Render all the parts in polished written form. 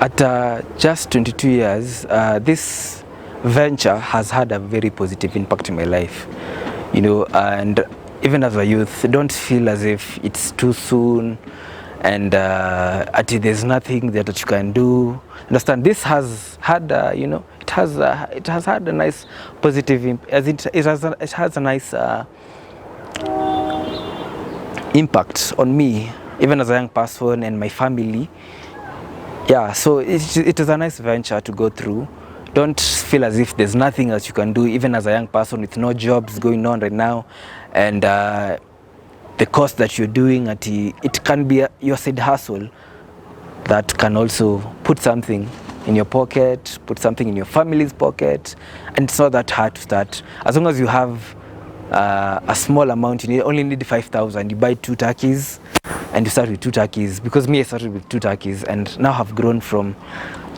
At just 22 years, this venture has had a very positive impact in my life, and even as a youth, don't feel as if it's too soon and there's nothing that you can do. Understand, this has had, it has had a nice positive, it has a nice impact on me, even as a young person and my family. Yeah, so it is a nice venture to go through. Don't feel as if there's nothing that you can do, even as a young person with no jobs going on right now, and the course that you're doing, it can be your side hustle that can also put something in your pocket, put something in your family's pocket, and it's not that hard to start. As long as you have a small amount, you only need 5,000. You buy 2 turkeys, and you start with 2 turkeys. Because me, I started with 2 turkeys, and now have grown from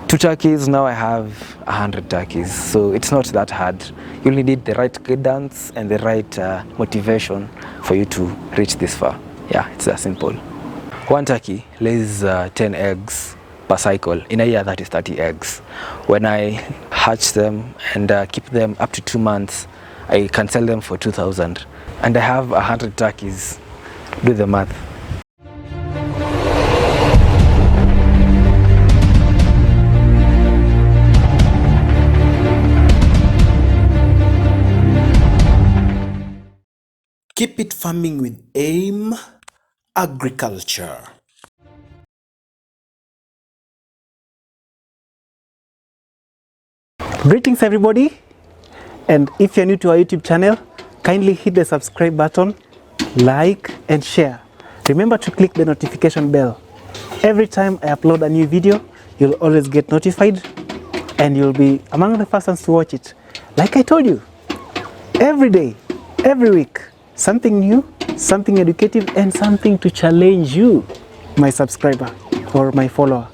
2 turkeys. Now I have 100 turkeys. So it's not that hard. You only need the right guidance and the right motivation for you to reach this far. Yeah, it's that simple. 1 turkey lays 10 eggs per cycle. In a year, that is 30 eggs. When I hatch them and keep them up to 2 months, I can sell them for 2,000. And I have 100 turkeys. Do the math. Keep it farming with AIM Agriculture. Greetings everybody, and if you're new to our YouTube channel, kindly hit the subscribe button, like and share. Remember to click the notification bell. Every time I upload a new video, you'll always get notified and you'll be among the first ones to watch it. Like I told you, every day, every week, something new, something educative, and something to challenge you, my subscriber or my follower.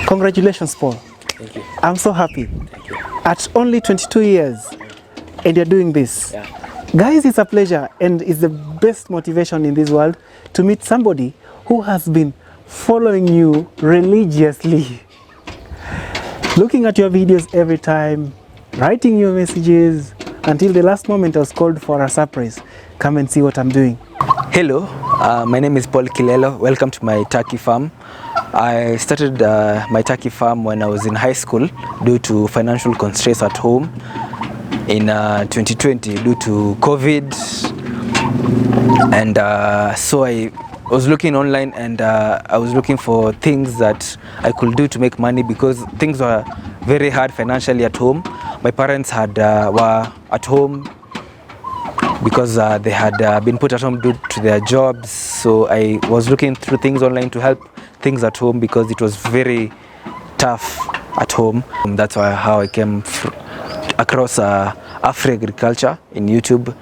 Congratulations, Paul. Thank you. I'm so happy. Thank you. At only 22 years, and you're doing this. Yeah. Guys, it's a pleasure and it's the best motivation in this world to meet somebody who has been following you religiously. Looking at your videos every time, writing your messages, until the last moment I was called for a surprise. Come and see what I'm doing. Hello, my name is Paul Kilelo. Welcome to my turkey farm. I started my turkey farm when I was in high school due to financial constraints at home in 2020 due to COVID. And so I was looking online, and I was looking for things that I could do to make money, because things were very hard financially at home. My parents were at home because they had been put at home due to their jobs. So I was looking through things online to help things at home, because it was very tough at home. That's how I came across Afri Agriculture in YouTube,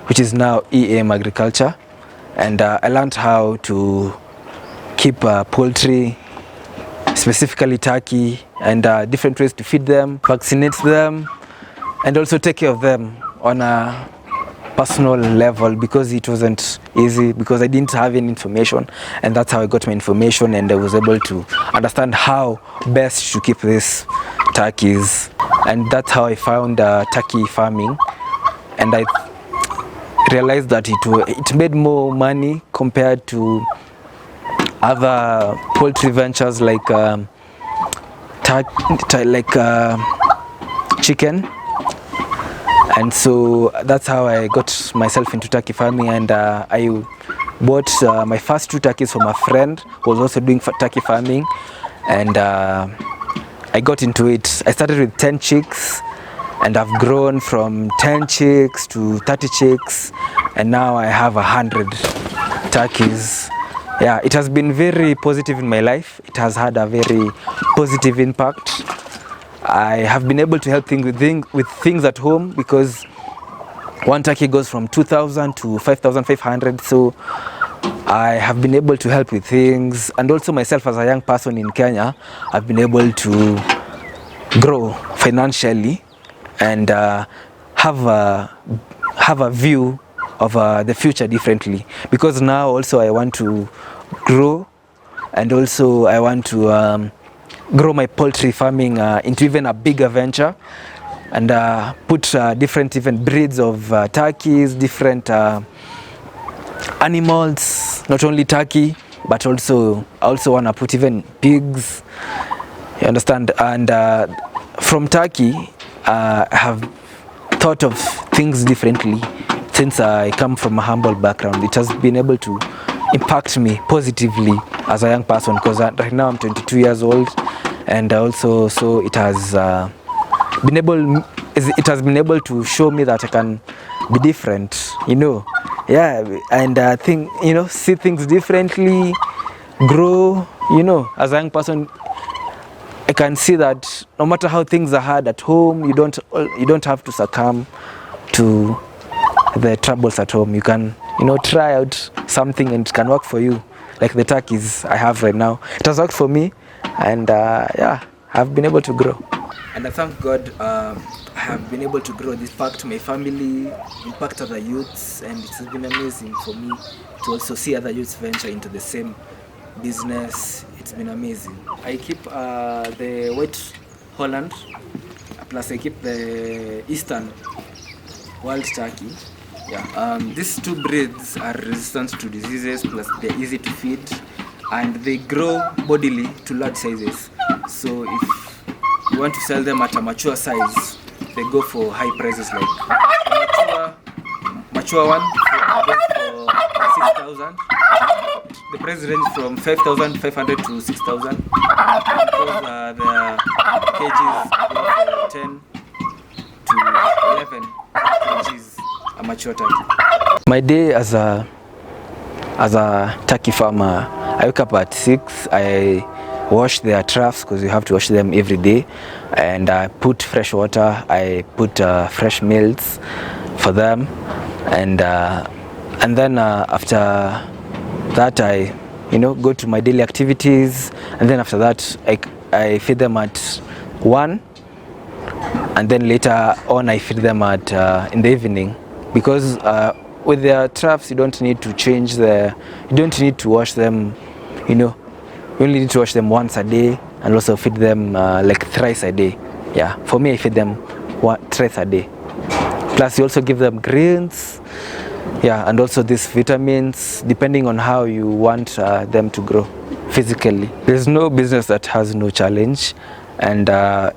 which is now AIM Agriculture. And I learned how to keep poultry, specifically turkey, and different ways to feed them, vaccinate them, and also take care of them on a personal level, because it wasn't easy, because I didn't have any information. And that's how I got my information, and I was able to understand how best to keep these turkeys. And that's how I found turkey farming, and I realized that it made more money compared to other poultry ventures like chicken. And so that's how I got myself into turkey farming. And I bought my first 2 turkeys from a friend who was also doing turkey farming, and I got into it. I started with 10 chicks, and I've grown from 10 chicks to 30 chicks, and now I have 100 turkeys. Yeah, it has been very positive in my life. It has had a very positive impact. I have been able to help with things at home, because 1 turkey goes from 2,000 to 5,500. So I have been able to help with things, and also myself as a young person in Kenya, I've been able to grow financially and have a view of the future differently, because now also I want to grow, and also I want to grow my poultry farming into even a bigger venture, and put different even breeds of turkeys, different animals, not only turkey, but also I also want to put even pigs, you understand. And from turkey, I have thought of things differently. Since I come from a humble background, it has been able to impact me positively as a young person, because right now I'm 22 years old, and also so it has been able to show me that I can be different, you know. Yeah, and think, you know, see things differently, grow, you know. As a young person, I can see that no matter how things are hard at home, you don't have to succumb to the troubles at home. You can, you know, try out something and it can work for you. Like the turkeys I have right now, it has worked for me, and yeah, I've been able to grow. And I thank God I have been able to grow, impact my family, impact other youths, and it has been amazing for me to also see other youths venture into the same business. It's been amazing. I keep the White Holland, plus I keep the Eastern Wild Turkey. Yeah. These two breeds are resistant to diseases, plus they're easy to feed, and they grow bodily to large sizes. So if you want to sell them at a mature size, they go for high prices. Like mature one goes for 6,000. The price range from 5,500 to 6,000, because the cages go for 10 to 11 kgs a mature turkey. My day as a turkey farmer, I wake up at 6. I wash their troughs, because you have to wash them every day, and I put fresh water. I put fresh meals for them, and then after that I, you know, go to my daily activities, and then after that I feed them at 1, and then later on I feed them at in the evening, because with their troughs you don't need to you don't need to wash them, you know. You only need to wash them once a day, and also feed them like thrice a day. Yeah, for me I feed them thrice a day. Plus you also give them greens, yeah, and also these vitamins, depending on how you want them to grow physically. There's no business that has no challenge, and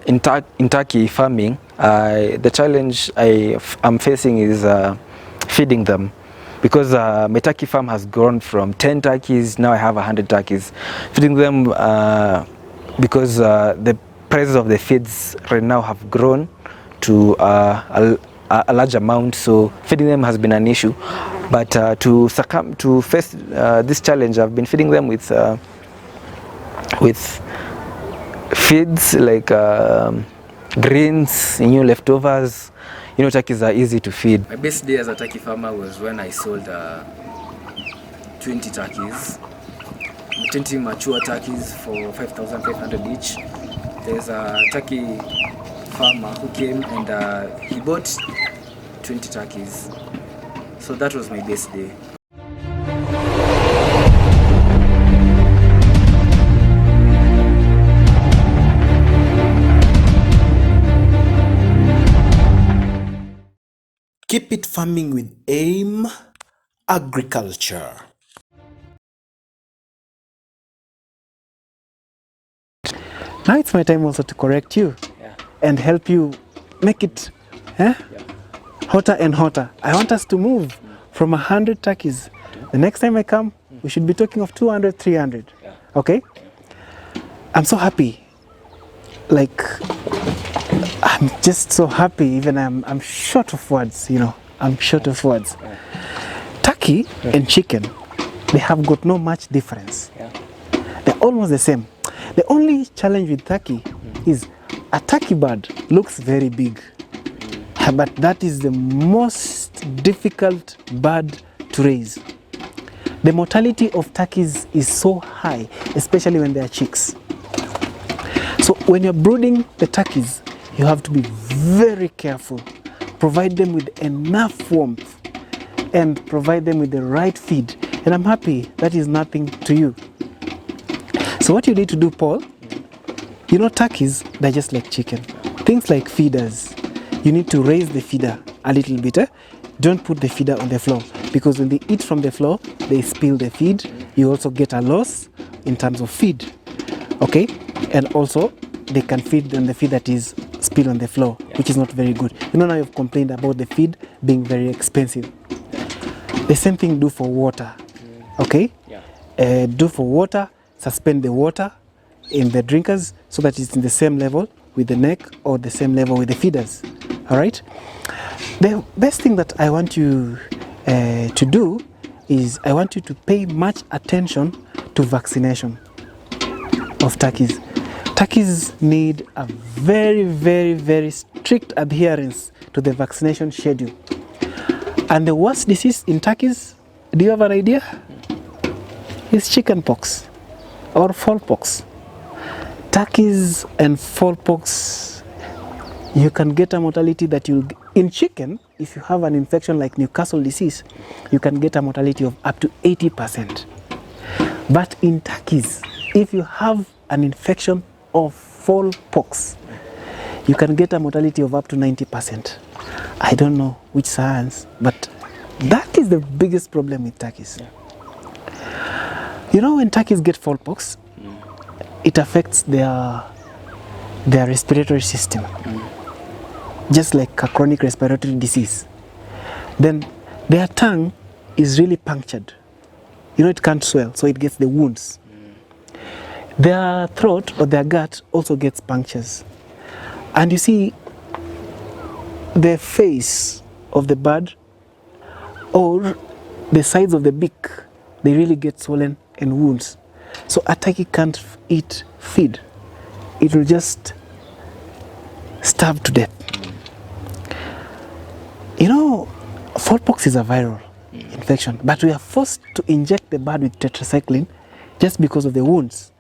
in turkey farming, the challenge I'm facing is feeding them, because my turkey farm has grown from 10 turkeys, now I have 100 turkeys. Feeding them, because the prices of the feeds right now have grown to a large amount, so feeding them has been an issue. But to face this challenge, I've been feeding them with feeds like greens, leftovers. You know, turkeys are easy to feed. My best day as a turkey farmer was when I sold 20 turkeys, 20 mature turkeys for 5,500 each. There's a turkey farmer who came and he bought 20 turkeys. So that was my best day. Keep it farming with AIM Agriculture. Now it's my time also to correct you and help you make it hotter and hotter. I want us to move from 100 turkeys. The next time I come, we should be talking of 200, 300. Okay? I'm so happy. Like, I'm just so happy. Even I'm short of words, you know. I'm short of words. Turkey and chicken, they have got no much difference. They're almost the same. The only challenge with turkey is a turkey bird looks very big, but that is the most difficult bird to raise. The mortality of turkeys is so high, especially when they are chicks. So when you're brooding the turkeys, you have to be very careful. Provide them with enough warmth and provide them with the right feed. And I'm happy that is nothing to you. So what you need to do, Paul, You know, turkeys, they're just like chicken. Things like feeders, you need to raise the feeder a little bit. Don't put the feeder on the floor, because when they eat from the floor, they spill the feed. You also get a loss in terms of feed. Okay? And also, they can feed on the feed that is spilled on the floor, which is not very good. You know, now you've complained about the feed being very expensive. The same thing do for water. Okay? Do for water, suspend the water in the drinkers so that it's in the same level with the neck or the same level with the feeders. All right? The best thing that I want you to do is I want you to pay much attention to vaccination of turkeys. Turkeys need a very, very, very strict adherence to the vaccination schedule. And the worst disease in turkeys, do you have an idea? Is chickenpox or fowlpox. Turkeys and fowlpox, you can get a mortality that you'll, in chicken, if you have an infection like Newcastle disease, you can get a mortality of up to 80%. But in turkeys, if you have an infection of fowlpox, you can get a mortality of up to 90%. I don't know which science, but that is the biggest problem with turkeys. You know, when turkeys get fowlpox, it affects their respiratory system, just like a chronic respiratory disease. Then their tongue is really punctured. You know, it can't swell, so it gets the wounds. Their throat or their gut also gets punctures. And you see, the face of the bird or the sides of the beak, they really get swollen and wounds. So a turkey can't eat feed. It will just starve to death. You know, fowlpox is a viral infection, but we are forced to inject the bird with tetracycline just because of the wounds.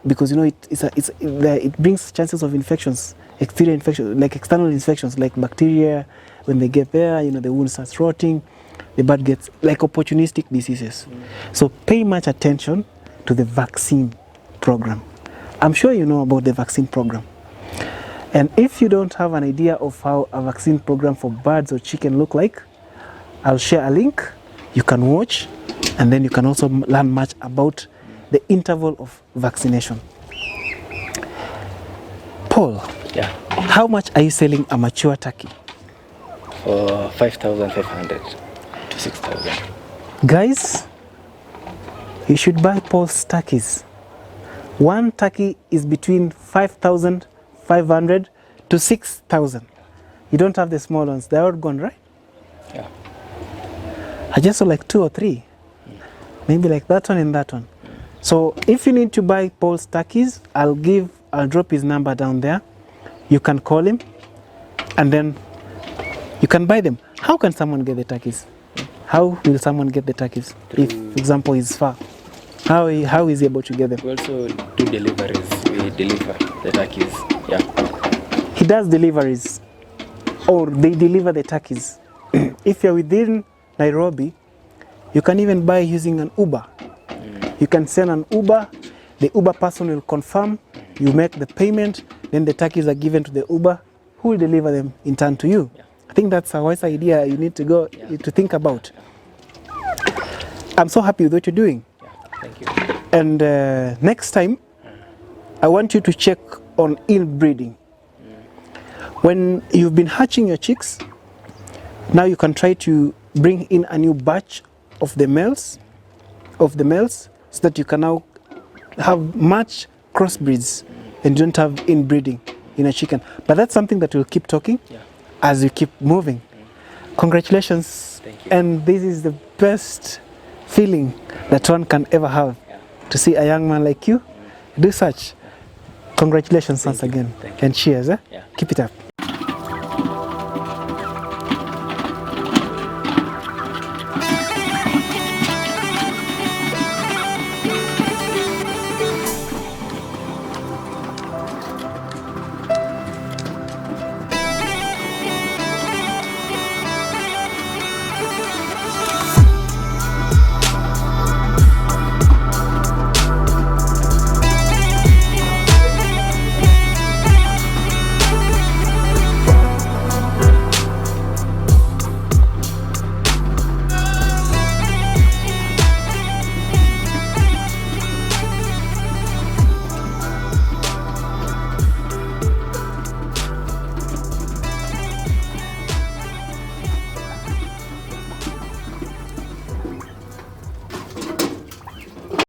Because, you know, it brings chances of infections, exterior infections, like external infections, like bacteria. When they get there, you know, the wound starts rotting. The bird gets like opportunistic diseases. So pay much attention to the vaccine program. I'm sure you know about the vaccine program. And if you don't have an idea of how a vaccine program for birds or chicken look like, I'll share a link. You can watch, and then you can also learn much about the interval of vaccination. Paul, how much are you selling a mature turkey? For 5,500 to 6,000. Guys, you should buy Paul's turkeys. One turkey is between 5,500 to 6,000. You don't have the small ones, they're all gone, right? Yeah. I just saw like 2 or 3. Maybe like that one and that one. So if you need to buy Paul's turkeys, I'll drop his number down there. You can call him and then you can buy them. How can someone get the turkeys? How will someone get the turkeys? If, for example, he's far. How is he able to get them? We also do deliveries. We deliver the turkeys. Yeah. He does deliveries, or they deliver the turkeys. If you're within Nairobi, you can even buy using an Uber. You can send an Uber, the Uber person will confirm, you make the payment, then the turkeys are given to the Uber, who will deliver them in turn to you. Yeah. I think that's a wise idea you need to go to think about. I'm so happy with what you're doing. Thank you. And next time, I want you to check on inbreeding. When you've been hatching your chicks, now you can try to bring in a new batch of the males, so that you can now have much crossbreeds and don't have inbreeding in a chicken. But that's something that we'll keep talking as you keep moving. Congratulations. Thank you. And this is the best feeling that one can ever have, to see a young man like you do such. Congratulations once again. Thank you. And cheers. Keep it up.